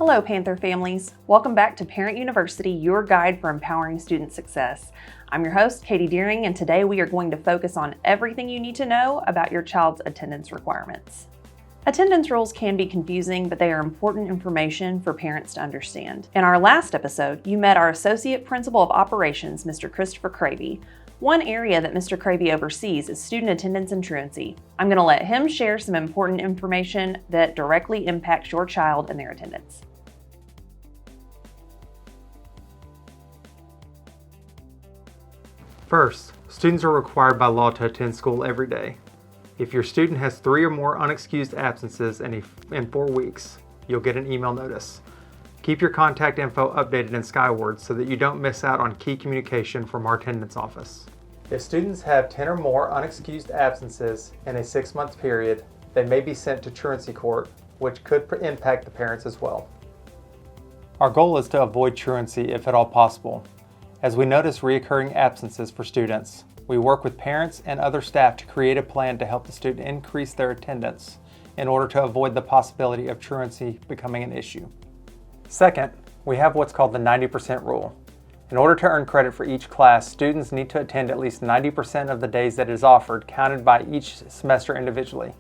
Hello, Panther families. Welcome back to Parent University, your guide for empowering student success. I'm your host, Katie Deering, and today we are going to focus on everything you need to know about your child's attendance requirements. Attendance rules can be confusing, but they are important information for parents to understand. In our last episode, you met our Associate Principal of Operations, Mr. Christopher Cravey. One area that Mr. Cravey oversees is student attendance and truancy. I'm going to let him share some important information that directly impacts your child and their attendance. First, students are required by law to attend school every day. If your student has 3 or more unexcused absences in 4 weeks, you'll get an email notice. Keep your contact info updated in Skyward so that you don't miss out on key communication from our attendance office. If students have 10 or more unexcused absences in a 6-month period, they may be sent to truancy court, which could impact the parents as well. Our goal is to avoid truancy if at all possible. As we notice recurring absences for students, we work with parents and other staff to create a plan to help the student increase their attendance in order to avoid the possibility of truancy becoming an issue. Second, we have what's called the 90% rule. In order to earn credit for each class, students need to attend at least 90% of the days that is offered, counted by each semester individually.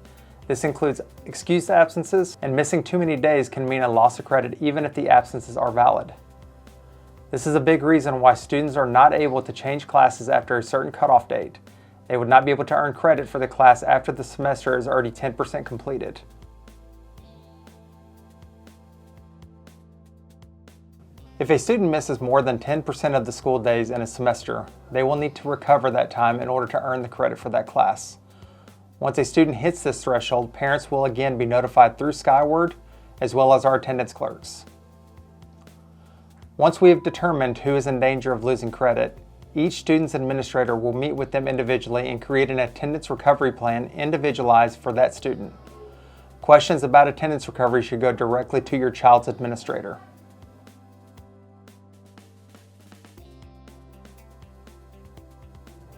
This includes excused absences, and missing too many days can mean a loss of credit even if the absences are valid. This is a big reason why students are not able to change classes after a certain cutoff date. They would not be able to earn credit for the class after the semester is already 10% completed. If a student misses more than 10% of the school days in a semester, they will need to recover that time in order to earn the credit for that class. Once a student hits this threshold, parents will again be notified through Skyward as well as our attendance clerks. Once we have determined who is in danger of losing credit, each student's administrator will meet with them individually and create an attendance recovery plan individualized for that student. Questions about attendance recovery should go directly to your child's administrator.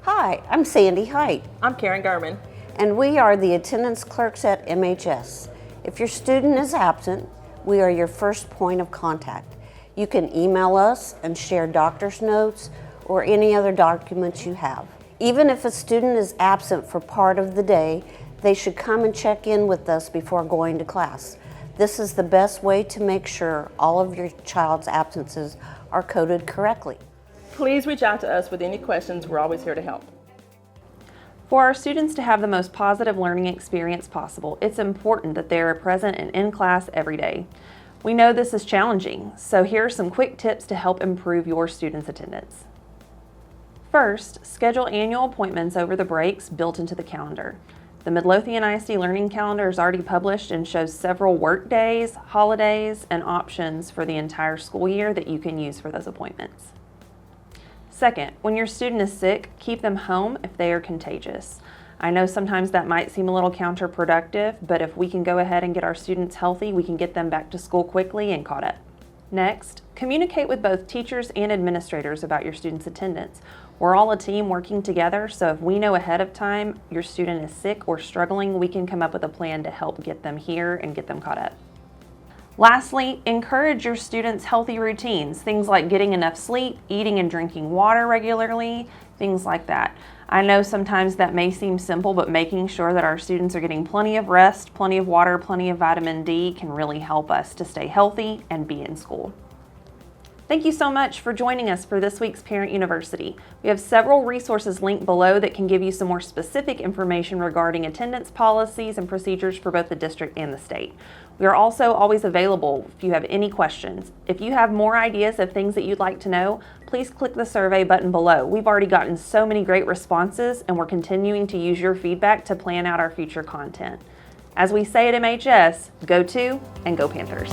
Hi, I'm Sandy Height, I'm Karen Garman. and we are the attendance clerks at MHS. If your student is absent, we are your first point of contact. You can email us and share doctor's notes or any other documents you have. Even if a student is absent for part of the day, they should come and check in with us before going to class. This is the best way to make sure all of your child's absences are coded correctly. Please reach out to us with any questions. We're always here to help. For our students to have the most positive learning experience possible, it's important that they are present and in class every day. We know this is challenging, so here are some quick tips to help improve your students' attendance. First, schedule annual appointments over the breaks built into the calendar. The Midlothian ISD Learning Calendar is already published and shows several work days, holidays, and options for the entire school year that you can use for those appointments. Second, when your student is sick, keep them home if they are contagious. I know sometimes that might seem a little counterproductive, but if we can go ahead and get our students healthy, we can get them back to school quickly and caught up. Next, communicate with both teachers and administrators about your students' attendance. We're all a team working together, so if we know ahead of time your student is sick or struggling, we can come up with a plan to help get them here and get them caught up. Lastly, encourage your students' healthy routines, things like getting enough sleep, eating and drinking water regularly, things like that. I know sometimes that may seem simple, but making sure that our students are getting plenty of rest, plenty of water, plenty of vitamin D can really help us to stay healthy and be in school. Thank you so much for joining us for this week's Parent University. We have several resources linked below that can give you some more specific information regarding attendance policies and procedures for both the district and the state. We are also always available if you have any questions. If you have more ideas of things that you'd like to know, please click the survey button below. We've already gotten so many great responses, and we're continuing to use your feedback to plan out our future content. As we say at MHS, go to and go Panthers.